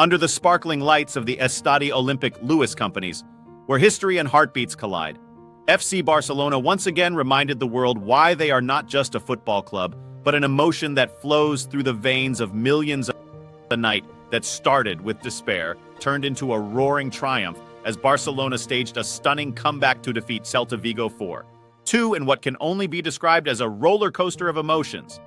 under the sparkling lights of the Estadi Olympic Lewis companies, where history and heartbeats collide. FC Barcelona once again reminded the world why they are not just a football club, but an emotion that flows through the veins of millions. The night that started with despair turned into a roaring triumph as Barcelona staged a stunning comeback to defeat Celta Vigo 4-2 in what can only be described as a roller coaster of emotions.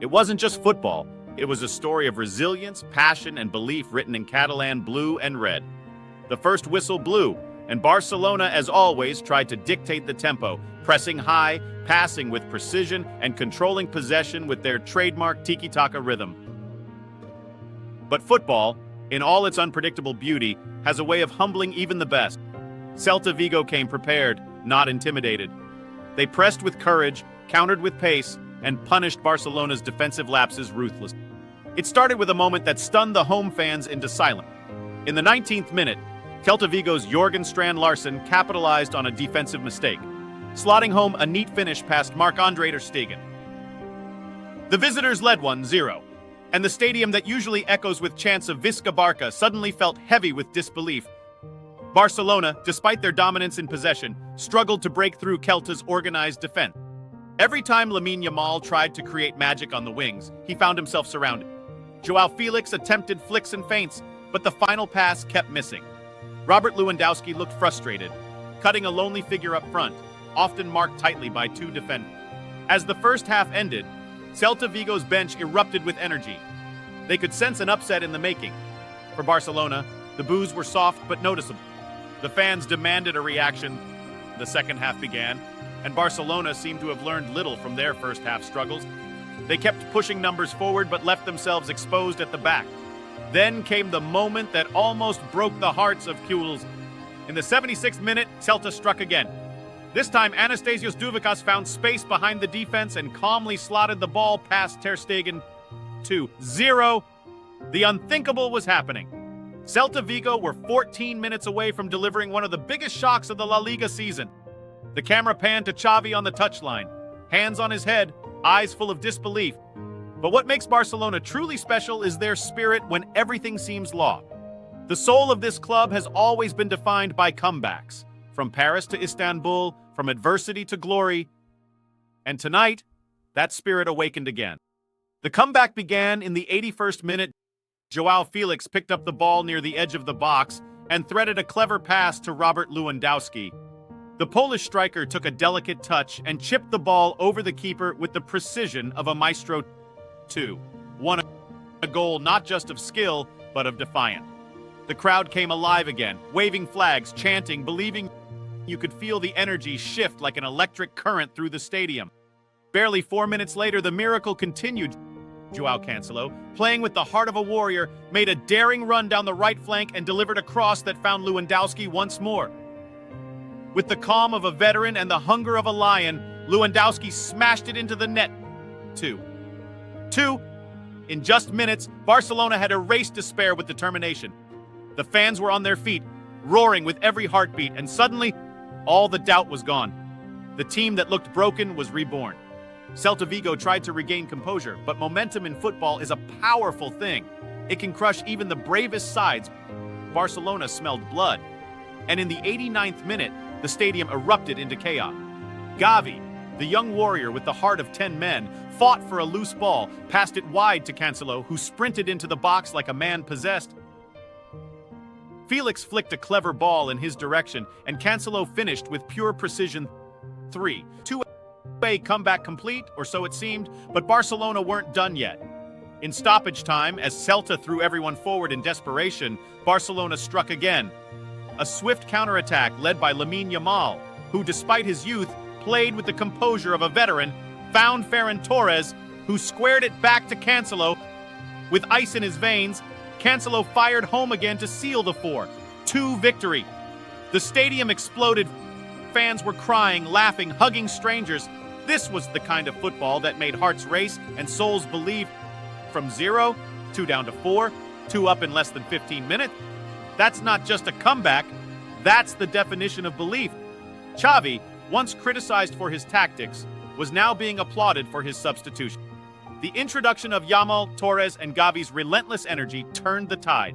It wasn't just football, it was a story of resilience, passion, and belief written in Catalan blue and red. The first whistle blew, and Barcelona, as always, tried to dictate the tempo, pressing high, passing with precision, and controlling possession with their trademark tiki-taka rhythm. But football, in all its unpredictable beauty, has a way of humbling even the best. Celta Vigo came prepared, not intimidated. They pressed with courage, countered with pace, and punished Barcelona's defensive lapses ruthlessly. It started with a moment that stunned the home fans into silence. In the 19th minute, Celta Vigo's Jorgen Strand Larsen capitalized on a defensive mistake, slotting home a neat finish past Marc-Andre ter Stegen. The visitors led 1-0, and the stadium that usually echoes with chants of Visca Barca suddenly felt heavy with disbelief. Barcelona, despite their dominance in possession, struggled to break through Celta's organized defense. Every time Lamine Yamal tried to create magic on the wings, he found himself surrounded. João Felix attempted flicks and feints, but the final pass kept missing. Robert Lewandowski looked frustrated, cutting a lonely figure up front, often marked tightly by two defenders. As the first half ended, Celta Vigo's bench erupted with energy. They could sense an upset in the making. For Barcelona, the boos were soft but noticeable. The fans demanded a reaction. The second half began, and Barcelona seemed to have learned little from their first half struggles. They kept pushing numbers forward but left themselves exposed at the back. Then came the moment that almost broke the hearts of Culés. In the 76th minute, Celta struck again. This time, Anastasios Douvikas found space behind the defense and calmly slotted the ball past ter Stegen. 2-0. The unthinkable was happening. Celta Vigo were 14 minutes away from delivering one of the biggest shocks of the La Liga season. The camera panned to Xavi on the touchline, hands on his head, eyes full of disbelief. But what makes Barcelona truly special is their spirit when everything seems lost. The soul of this club has always been defined by comebacks, from Paris to Istanbul, from adversity to glory. And tonight, that spirit awakened again. The comeback began in the 81st minute. João Felix picked up the ball near the edge of the box and threaded a clever pass to Robert Lewandowski. The Polish striker took a delicate touch and chipped the ball over the keeper with the precision of a maestro. 2-1, a goal not just of skill, but of defiance. The crowd came alive again, waving flags, chanting, believing. You could feel the energy shift like an electric current through the stadium. Barely 4 minutes later, the miracle continued. João Cancelo, playing with the heart of a warrior, made a daring run down the right flank and delivered a cross that found Lewandowski once more. With the calm of a veteran and the hunger of a lion, Lewandowski smashed it into the net. 2-2. In just minutes, Barcelona had erased despair with determination. The fans were on their feet, roaring with every heartbeat, and suddenly, all the doubt was gone. The team that looked broken was reborn. Celta Vigo tried to regain composure, but momentum in football is a powerful thing. It can crush even the bravest sides. Barcelona smelled blood. And in the 89th minute, the stadium erupted into chaos. Xavi, the young warrior with the heart of 10 men, fought for a loose ball, passed it wide to Cancelo, who sprinted into the box like a man possessed. Felix flicked a clever ball in his direction, and Cancelo finished with pure precision. 3-2. A comeback complete, or so it seemed, but Barcelona weren't done yet. In stoppage time, as Celta threw everyone forward in desperation, Barcelona struck again. A swift counterattack led by Lamine Yamal, who, despite his youth, played with the composure of a veteran, found Ferran Torres, who squared it back to Cancelo. With ice in his veins, Cancelo fired home again to seal the 4-2 victory. The stadium exploded. Fans were crying, laughing, hugging strangers. This was the kind of football that made hearts race and souls believe. From 0, 2 down to 4, 2 up in less than 15 minutes. That's not just a comeback, that's the definition of belief. Xavi, once criticized for his tactics, was now being applauded for his substitution. The introduction of Yamal, Torres, and Gavi's relentless energy turned the tide.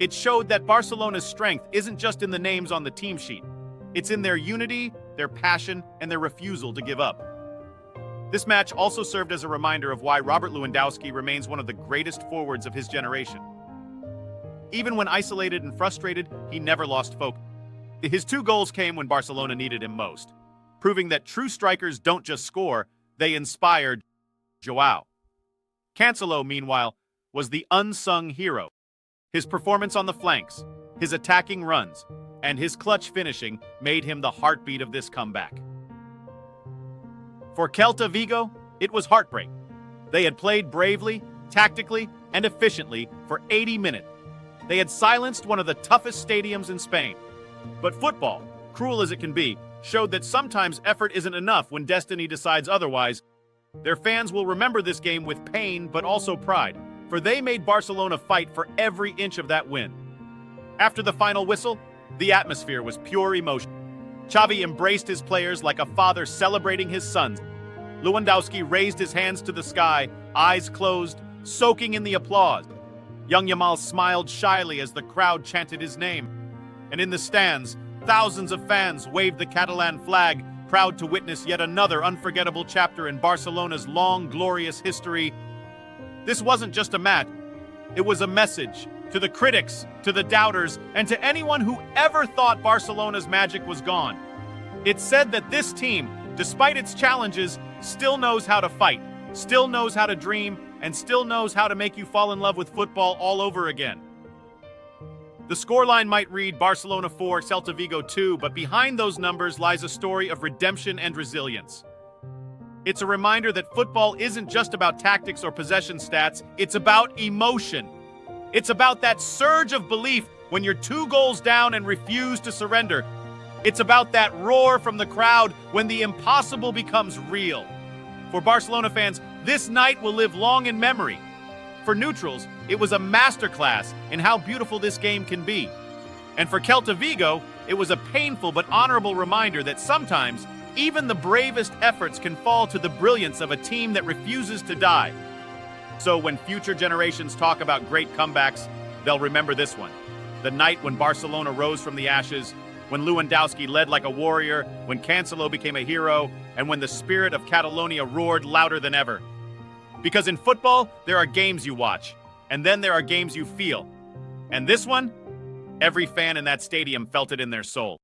It showed that Barcelona's strength isn't just in the names on the team sheet. It's in their unity, their passion, and their refusal to give up. This match also served as a reminder of why Robert Lewandowski remains one of the greatest forwards of his generation. Even when isolated and frustrated, he never lost focus. His 2 goals came when Barcelona needed him most, proving that true strikers don't just score, they inspire. João Cancelo, meanwhile, was the unsung hero. His performance on the flanks, his attacking runs, and his clutch finishing made him the heartbeat of this comeback. For Celta Vigo, it was heartbreak. They had played bravely, tactically, and efficiently for 80 minutes. They had silenced one of the toughest stadiums in Spain. But football, cruel as it can be, showed that sometimes effort isn't enough when destiny decides otherwise. Their fans will remember this game with pain but also pride, for they made Barcelona fight for every inch of that win. After the final whistle, the atmosphere was pure emotion. Xavi embraced his players like a father celebrating his sons. Lewandowski raised his hands to the sky, eyes closed, soaking in the applause. Young Yamal smiled shyly as the crowd chanted his name. And in the stands, thousands of fans waved the Catalan flag, proud to witness yet another unforgettable chapter in Barcelona's long, glorious history. This wasn't just a match. It was a message to the critics, to the doubters, and to anyone who ever thought Barcelona's magic was gone. It said that this team, despite its challenges, still knows how to fight, still knows how to dream, and still knows how to make you fall in love with football all over again. The scoreline might read Barcelona 4, Celta Vigo 2, but behind those numbers lies a story of redemption and resilience. It's a reminder that football isn't just about tactics or possession stats, it's about emotion. It's about that surge of belief when you're 2 goals down and refuse to surrender. It's about that roar from the crowd when the impossible becomes real. For Barcelona fans, this night will live long in memory. For neutrals, it was a masterclass in how beautiful this game can be. And for Celta Vigo, it was a painful but honorable reminder that sometimes even the bravest efforts can fall to the brilliance of a team that refuses to die. So when future generations talk about great comebacks, they'll remember this one. The night when Barcelona rose from the ashes, when Lewandowski led like a warrior, when Cancelo became a hero, and when the spirit of Catalonia roared louder than ever. Because in football, there are games you watch, and then there are games you feel. And this one, every fan in that stadium felt it in their soul.